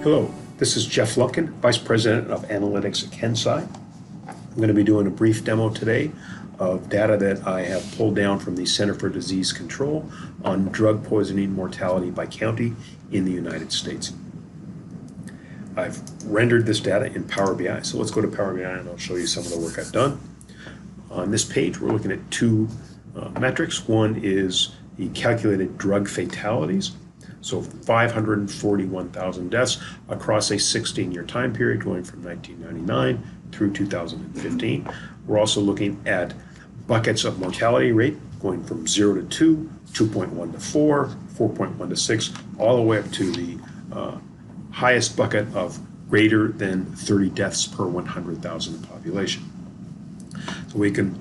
Hello, this is Jeff Lumpkin, Vice President of Analytics at KenSci. I'm going to be doing a brief demo today of data that I have pulled down from the Center for Disease Control on drug poisoning mortality by county in the United States. I've rendered this data in Power BI, so let's go to Power BI and I'll show you some of the work I've done. On this page, we're looking at two metrics. One is the calculated drug fatalities. So 541,000 deaths across a 16-year time period going from 1999 through 2015. We're also looking at buckets of mortality rate going from 0 to 2, 2.1 to 4, 4.1 to 6, all the way up to the highest bucket of greater than 30 deaths per 100,000 population. So we can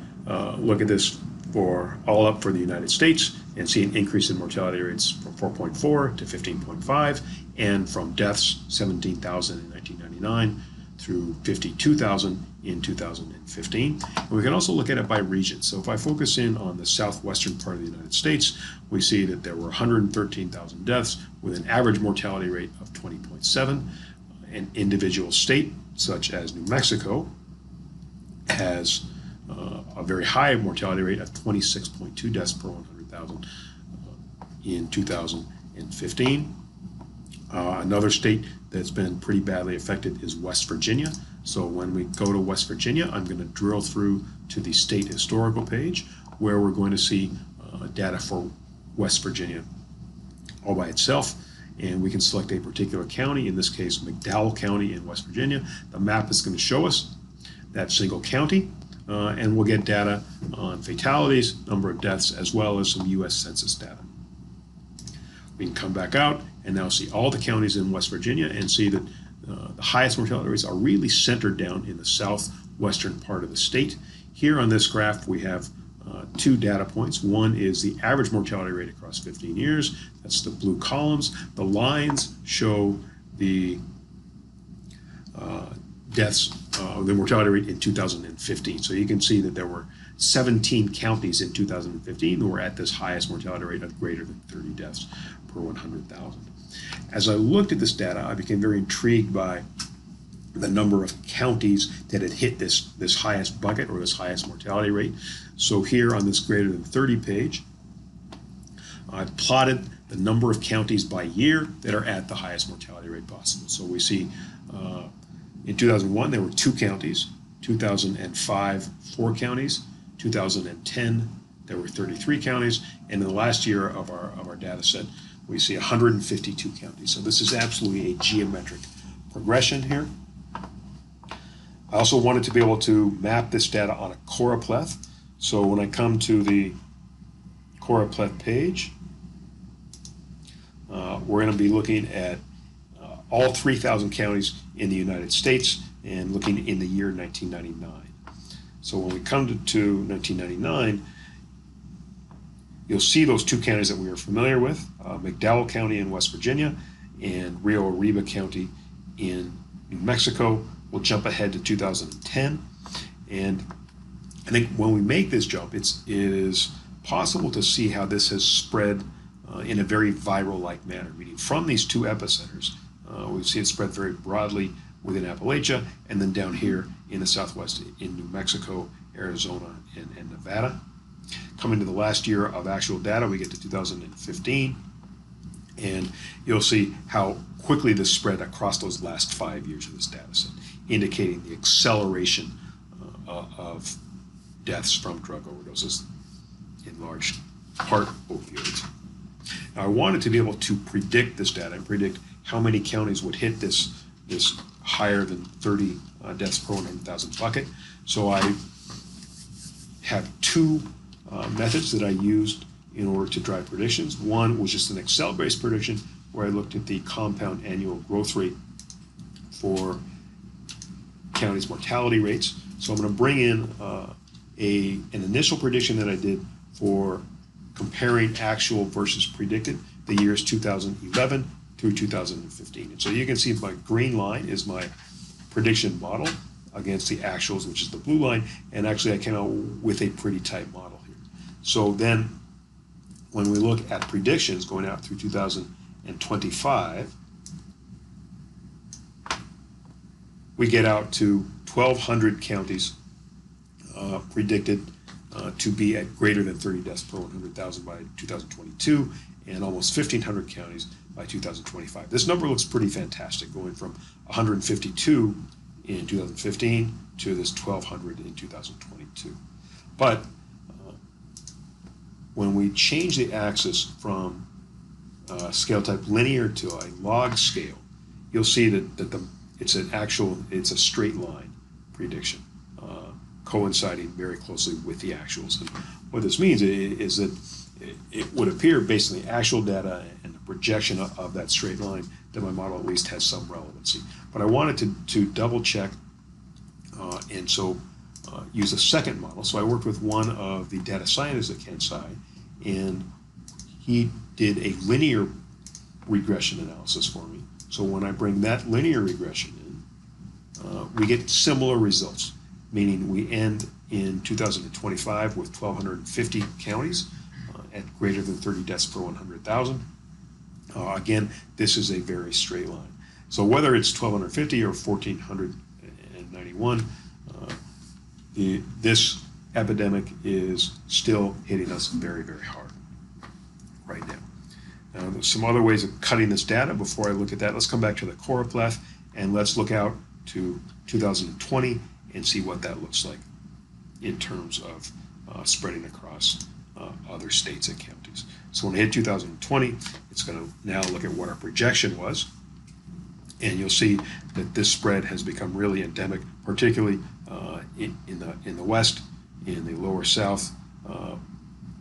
look at this for all up for the United States and see an increase in mortality rates from 4.4 to 15.5, and from deaths 17,000 in 1999 through 52,000 in 2015. And we can also look at it by region. So if I focus in on the southwestern part of the United States, we see that there were 113,000 deaths with an average mortality rate of 20.7. An individual state such as New Mexico has a very high mortality rate of 26.2 deaths per 100,000 in 2015. Another state that's been pretty badly affected is West Virginia. So when we go to West Virginia, I'm going to drill through to the state historical page where we're going to see data for West Virginia all by itself. And we can select a particular county, in this case McDowell County in West Virginia. The map is going to show us that single county. And we'll get data on fatalities, number of deaths, as well as some U.S. Census data. We can come back out and now see all the counties in West Virginia and see that the highest mortality rates are really centered down in the southwestern part of the state. Here on this graph, we have two data points. One is the average mortality rate across 15 years. That's the blue columns. The lines show the deaths, the mortality rate in 2015. So you can see that there were 17 counties in 2015 that were at this highest mortality rate of greater than 30 deaths per 100,000. As I looked at this data, I became very intrigued by the number of counties that had hit this highest bucket or this highest mortality rate. So here on this greater than 30 page, I've plotted the number of counties by year that are at the highest mortality rate possible. So we see in 2001, there were 2 counties. 2005, 4 counties. 2010, there were 33 counties. And in the last year of our data set, we see 152 counties. So this is absolutely a geometric progression here. I also wanted to be able to map this data on a choropleth. So when I come to the choropleth page, we're going to be looking at all 3,000 counties in the United States and looking in the year 1999. So when we come to 1999, you'll see those 2 counties that we are familiar with, McDowell County in West Virginia and Rio Arriba County in New Mexico. We'll jump ahead to 2010. And I think when we make this jump, it is possible to see how this has spread in a very viral-like manner, meaning from these 2 epicenters, we see it spread very broadly within Appalachia, and then down here in the southwest in New Mexico, Arizona, and Nevada. Coming to the last year of actual data, we get to 2015, and you'll see how quickly this spread across those last 5 years of this data set, indicating the acceleration of deaths from drug overdoses, in large part opioids. Now, I wanted to be able to predict this data and predict how many counties would hit this higher than 30 deaths per 100,000 bucket. So I have 2 methods that I used in order to drive predictions. One was just an Excel-based prediction where I looked at the compound annual growth rate for counties' mortality rates. So I'm going to bring in an initial prediction that I did for comparing actual versus predicted the years 2011 through 2015. And so you can see my green line is my prediction model against the actuals, which is the blue line, and actually I came out with a pretty tight model here. So then when we look at predictions going out through 2025, we get out to 1,200 counties predicted to be at greater than 30 deaths per 100,000 by 2022, and almost 1,500 counties by 2025. This number looks pretty fantastic, going from 152 in 2015 to this 1,200 in 2022. But when we change the axis from scale type linear to a log scale, you'll see that it's a straight line prediction, coinciding very closely with the actuals. And what this means is that it would appear, based on the actual data and the projection of that straight line, that my model at least has some relevancy. But I wanted to double check, and so use a second model. So I worked with one of the data scientists at KenSci, and he did a linear regression analysis for me. So when I bring that linear regression in, we get similar results, meaning we end in 2025 with 1,250 counties at greater than 30 deaths per 100,000. Again, this is a very straight line. So whether it's 1,250 or 1,491, this epidemic is still hitting us very, very hard right now. Now, there's some other ways of cutting this data. Before I look at that, let's come back to the choropleth, and let's look out to 2020 and see what that looks like in terms of spreading across other states and counties. So when we hit 2020, it's going to now look at what our projection was, and you'll see that this spread has become really endemic, particularly in the West, in the lower South.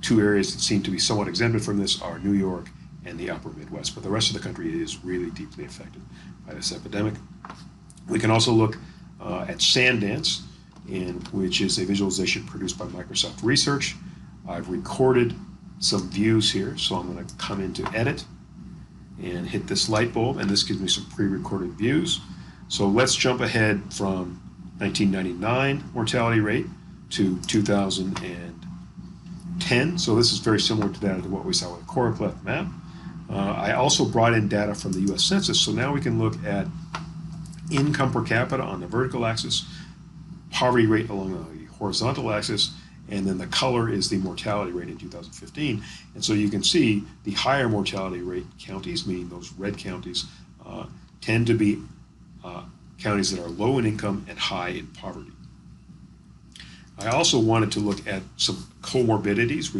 Two areas that seem to be somewhat exempted from this are New York and the upper Midwest, but the rest of the country is really deeply affected by this epidemic. We can also look at Sandance, which is a visualization produced by Microsoft Research. I've recorded some views here, so I'm going to come into Edit and hit this light bulb, and this gives me some pre-recorded views. So let's jump ahead from 1999 mortality rate to 2010. So this is very similar to that of what we saw with the choropleth map. I also brought in data from the US Census, so now we can look at income per capita on the vertical axis, poverty rate along the horizontal axis, and then the color is the mortality rate in 2015. And so you can see the higher mortality rate counties, meaning those red counties, tend to be counties that are low in income and high in poverty. I also wanted to look at some comorbidities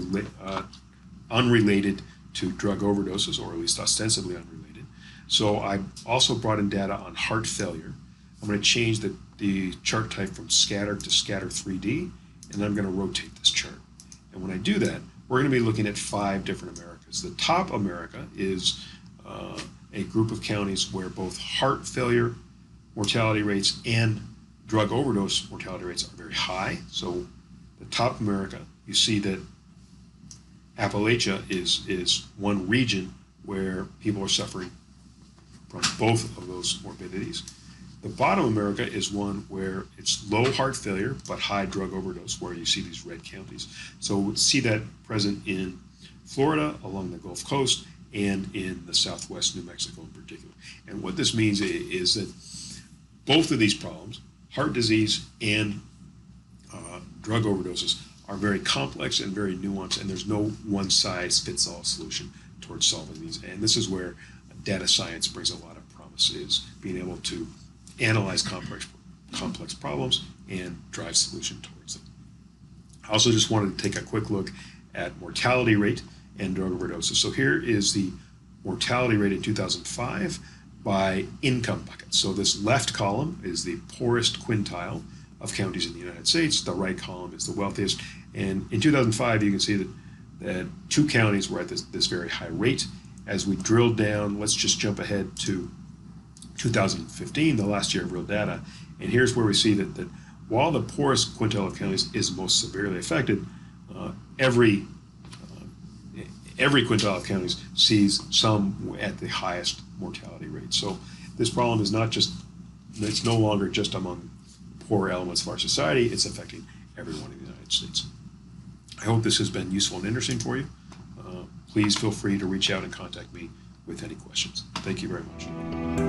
unrelated to drug overdoses, or at least ostensibly unrelated. So I also brought in data on heart failure. I'm going to change the chart type from scatter to scatter 3D, and I'm going to rotate this chart. And when I do that, we're going to be looking at 5 different Americas. The top America is a group of counties where both heart failure mortality rates and drug overdose mortality rates are very high. So the top America, you see that Appalachia is one region where people are suffering from both of those morbidities. The bottom America is one where it's low heart failure but high drug overdose, where you see these red counties. So we'll see that present in Florida, along the Gulf Coast, and in the Southwest New Mexico in particular. And what this means is that both of these problems, heart disease and drug overdoses, are very complex and very nuanced, and there's no one-size-fits-all solution towards solving these. And this is where data science brings a lot of promise, is being able to analyze complex problems and drive solution towards them. I also just wanted to take a quick look at mortality rate and drug overdoses. So here is the mortality rate in 2005 by income bucket. So this left column is the poorest quintile of counties in the United States. The right column is the wealthiest. And in 2005, you can see that 2 counties were at this very high rate. As we drill down, let's just jump ahead to 2015, the last year of real data. And here's where we see that while the poorest quintile of counties is most severely affected, every quintile of counties sees some at the highest mortality rate. So this problem is it's no longer just among poor elements of our society, it's affecting everyone in the United States. I hope this has been useful and interesting for you. Please feel free to reach out and contact me with any questions. Thank you very much.